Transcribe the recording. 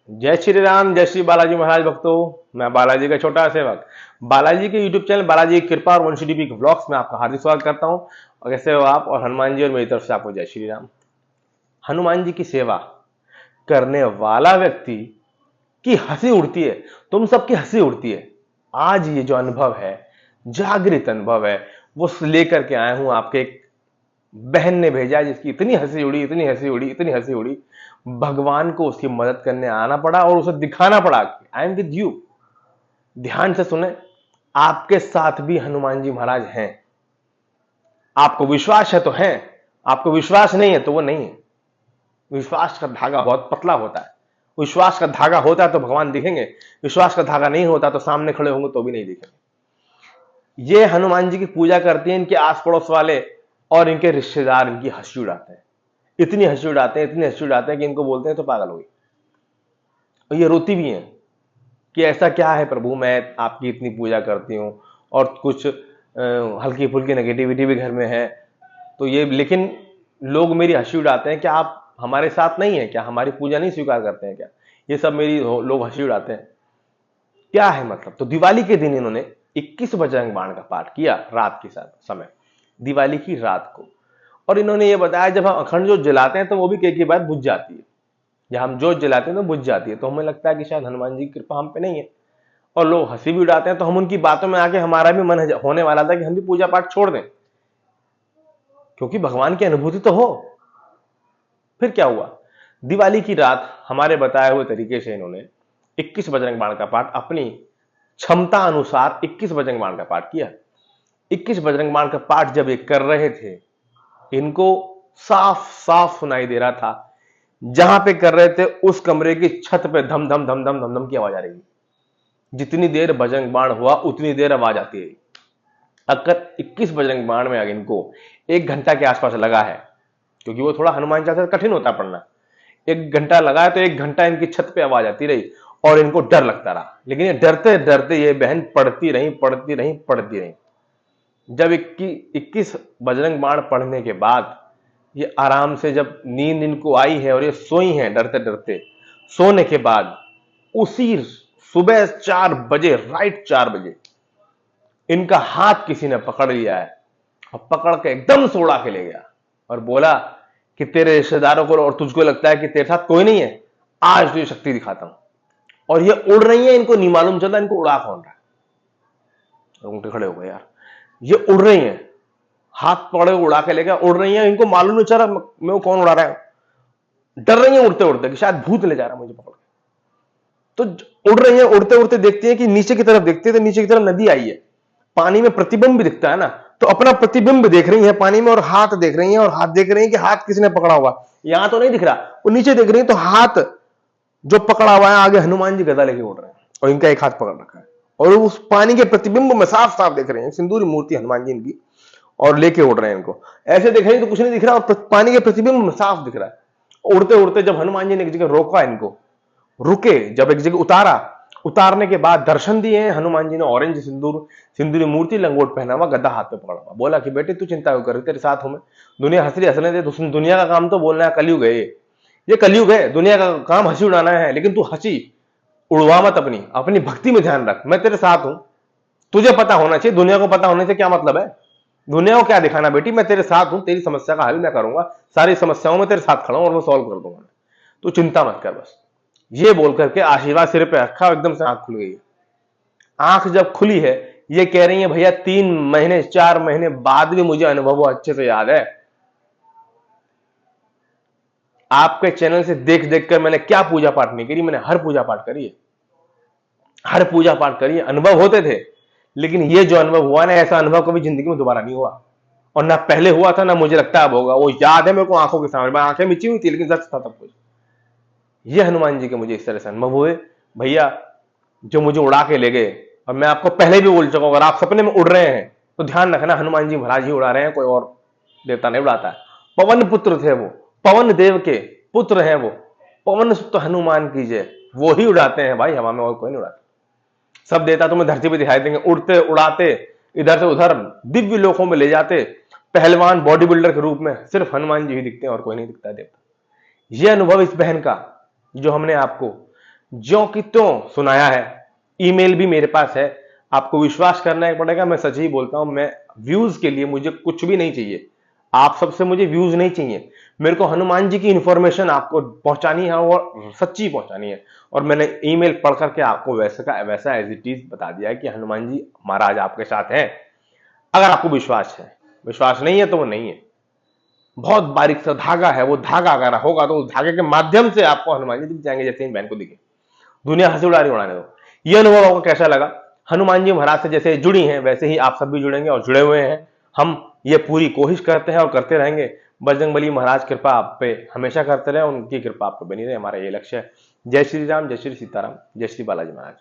जय श्री राम, जय श्री बालाजी महाराज भक्तों। मैं बालाजी का छोटा सेवक बालाजी के यूट्यूब चैनल बालाजी की कृपा और वंशी टीवी के ब्लॉग्स में आपका हार्दिक स्वागत करता हूं। और कैसे हो आप? और हनुमान जी और मेरी तरफ से आपको जय श्री राम। हनुमान जी की सेवा करने वाला व्यक्ति की हंसी उड़ती है, तुम सबकी हंसी उड़ती है। आज ये जो अनुभव है, जागृत अनुभव है, वो लेकर के आया हूं। आपके एक बहन ने भेजा जिसकी इतनी हंसी उड़ी, इतनी हंसी उड़ी, इतनी हंसी उड़ी, भगवान को उसकी मदद करने आना पड़ा और उसे दिखाना पड़ा कि आई एम विद यू। ध्यान से सुने, आपके साथ भी हनुमान जी महाराज हैं। आपको विश्वास है तो हैं, आपको विश्वास नहीं है तो वो नहीं है। विश्वास का धागा बहुत पतला होता है। विश्वास का धागा होता है तो भगवान दिखेंगे, विश्वास का धागा नहीं होता तो सामने खड़े होंगे तो भी नहीं दिखेंगे। ये हनुमान जी की पूजा करती हैं, इनके आस पड़ोस वाले और इनके रिश्तेदार इनकी हंसी उड़ाते हैं। इतनी हंसी उड़ाते हैं, इतनी हंसी उड़ाते हैं कि इनको बोलते हैं तो पागल हो गई। और ये रोती भी हैं कि ऐसा क्या है प्रभु, मैं आपकी इतनी पूजा करती हूं और कुछ हल्की फुल्की नेगेटिविटी भी घर में है तो ये, लेकिन लोग मेरी हंसी उड़ाते हैं। क्या आप हमारे साथ नहीं है? क्या हमारी पूजा नहीं स्वीकार करते हैं? क्या ये सब मेरी लोग हंसी उड़ाते हैं? क्या है मतलब? तो दिवाली के दिन इन्होंने 21 बजरंग बाण का पाठ किया रात के समय, दिवाली की रात को। और इन्होंने ये बताया जब हम अखंड ज्योत जलाते हैं तो वो भी कई बार बुझ जाती है। जब हम ज्योत जलाते हैं तो बुझ जाती है, तो हमें लगता है कि शायद हनुमान जी की कृपा हम पे नहीं है। और लोग हंसी भी उड़ाते हैं तो हम उनकी बातों में आके हमारा भी मन होने वाला था कि हम भी पूजा पाठ छोड़ दें, क्योंकि भगवान की अनुभूति तो हो। फिर क्या हुआ? दिवाली की रात हमारे बताए हुए तरीके से इन्होंने 21 बजरंग बाण का पाठ अपनी क्षमता अनुसार 21 बजरंग बाण का पाठ किया। 21 बजरंग बाण का पाठ जब ये कर रहे थे, इनको साफ साफ सुनाई दे रहा था जहां पे कर रहे थे उस कमरे की छत पे धम धम धम धम धम धम की आवाज आ रही है। जितनी देर बजरंग बाण हुआ उतनी देर आवाज आती है। अगर 21 बजरंग बाण में इनको 1 घंटा के आसपास लगा है, क्योंकि वो थोड़ा हनुमान चालीसा कठिन होता पढ़ना, 1 घंटा लगा है तो 1 घंटा इनकी छत पे आवाज आती रही और इनको डर लगता रहा। लेकिन ये डरते डरते ये बहन पढ़ती रही, पढ़ती रही, पढ़ती रही। जब 21 बजरंग बाण पढ़ने के बाद ये आराम से जब नींद इनको आई है और ये सोई हैं डरते डरते, सोने के बाद उसी सुबह 4 बजे, राइट 4 बजे इनका हाथ किसी ने पकड़ लिया है और पकड़ के एकदम से उड़ा के ले गया और बोला कि तेरे रिश्तेदारों को और तुझको लगता है कि तेरे साथ कोई नहीं है, आज तुझे शक्ति दिखाता हूं। और ये उड़ रही है, इनको नहीं मालूम चलता इनको उड़ा कौन रहा है। उनके खड़े हो गए, यार ये उड़ रही हैं, हाथ पकड़े उड़ा के ले गया, उड़ रही हैं, इनको मालूम नहीं चल रहा मैं कौन उड़ा रहा है। डर रही हैं उड़ते उड़ते कि शायद भूत ले जा रहा है मुझे पकड़ के। तो उड़ रही हैं, उड़ते उड़ते देखती है कि नीचे की तरफ देखती है तो नीचे की तरफ नदी आई है, पानी में प्रतिबिंब दिखता है ना, तो अपना प्रतिबिंब देख रही है पानी में और हाथ देख रही है और हाथ देख रही है कि हाथ किसने पकड़ा हुआ। यहां तो नहीं दिख रहा, वो नीचे देख रही है तो हाथ जो पकड़ा हुआ है, आगे हनुमान जी गदा लेके उड़ रहे हैं और इनका एक हाथ पकड़ रखा है और उस पानी के प्रतिबिंब में साफ साफ देख रहे हैं सिंदूरी मूर्ति हनुमान जी इनकी, और लेके उड़ रहे हैं। इनको ऐसे देख रहे हैं तो कुछ नहीं दिख रहा और पानी के प्रतिबिंब में साफ दिख रहा है। उड़ते उड़ते जब हनुमान जी ने एक जगह रोका, इनको रुके, जब एक जगह उतारा, उतारने के बाद दर्शन दिए हैं हनुमान जी ने। ऑरेंज सिंदूरी मूर्ति, लंगोट पहना हुआ, गदा हाथ में पकड़ा हुआ। बोला कि बेटे तू चिंता क्यों कर रही, तेरे साथ हूं मैं। दुनिया हंस रही, हंसने दे। दुनिया का काम तो बोलना है, कलयुग है ये कलयुग है, दुनिया का काम हंसी उड़ाना है। लेकिन तू हंसी उड़वा मत, अपनी भक्ति में ध्यान रख। मैं तेरे साथ हूं, तुझे पता होना चाहिए, दुनिया को पता होने से क्या मतलब है? दुनिया को क्या दिखाना बेटी, मैं तेरे साथ हूं, तेरी समस्या का हल मैं करूंगा, सारी समस्याओं में तेरे साथ खड़ा हूं और मैं सॉल्व कर दूंगा। तू चिंता मत कर बस। ये बोल करके आशीर्वाद सिर पे रखा, एकदम से आंख खुल गई। आंख जब खुली है, ये कह रही है भैया 3 महीने 4 महीने बाद भी मुझे अनुभव अच्छे से याद है। आपके चैनल से देख देख कर मैंने क्या पूजा पाठ नहीं करी, मैंने हर पूजा पाठ करी है, हर पूजा पाठ करी है। अनुभव होते थे, लेकिन ये जो अनुभव हुआ ना, ऐसा अनुभव कभी जिंदगी में दोबारा नहीं हुआ, और ना पहले हुआ था ना मुझे लगता है अब होगा। वो याद है मेरे को आंखों के सामने, आंखें मिची हुई थी लेकिन सच था सब कुछ। ये हनुमान जी के मुझे इस तरह से अनुभव हुए भैया, जो मुझे उड़ा के ले गए। और मैं आपको पहले भी बोल चुका हूं, अगर आप सपने में उड़ रहे हैं तो ध्यान रखना हनुमान जी महाराज ही उड़ा रहे हैं, कोई और देवता नहीं उड़ाता है। पवन पुत्र थे वो, पवन देव के पुत्र हैं वो, पवन सुत हनुमान की जय, वो ही उड़ाते हैं भाई, हवा में और कोई नहीं उड़ाता। सब देवता तुम्हें धरती पे दिखाई देंगे उड़ते उड़ाते, इधर से उधर दिव्य लोकों में ले जाते, पहलवान बॉडी बिल्डर के रूप में सिर्फ हनुमान जी ही दिखते हैं और कोई नहीं दिखता देवता। यह अनुभव इस बहन का जो हमने आपको ज्यों की त्यों सुनाया है। ईमेल भी मेरे पास है, आपको विश्वास करना पड़ेगा, मैं सच ही बोलता हूं। मैं व्यूज के लिए मुझे कुछ भी नहीं चाहिए, आप सबसे मुझे व्यूज नहीं चाहिए, मेरे को हनुमान जी की इंफॉर्मेशन आपको पहुंचानी है और सच्ची पहुंचानी है। और मैंने ईमेल पढ़ करके आपको वैसा का वैसा एज इट इज बता दिया है कि हनुमान जी महाराज आपके साथ हैं। अगर आपको विश्वास है, विश्वास नहीं है तो वो नहीं है। बहुत बारीक सा धागा है, वो धागा अगर होगा तो उस धागे के माध्यम से आपको हनुमान जी दिख जाएंगे, जैसे इन बहन को दिखे। दुनिया हंसी उड़ानी उड़ाने दो। ये अनुभव आपको कैसा लगा? हनुमान जी महाराज से जैसे जुड़ी हैं वैसे ही आप सब भी जुड़ेंगे और जुड़े हुए हैं। हम ये पूरी कोशिश करते हैं और करते रहेंगे। बजरंगबली महाराज कृपा आप पे हमेशा करते रहे, उनकी कृपा आप पे बनी रहे, हमारा ये लक्ष्य है। जय श्री राम, जय श्री सीताराम, जय श्री बालाजी महाराज।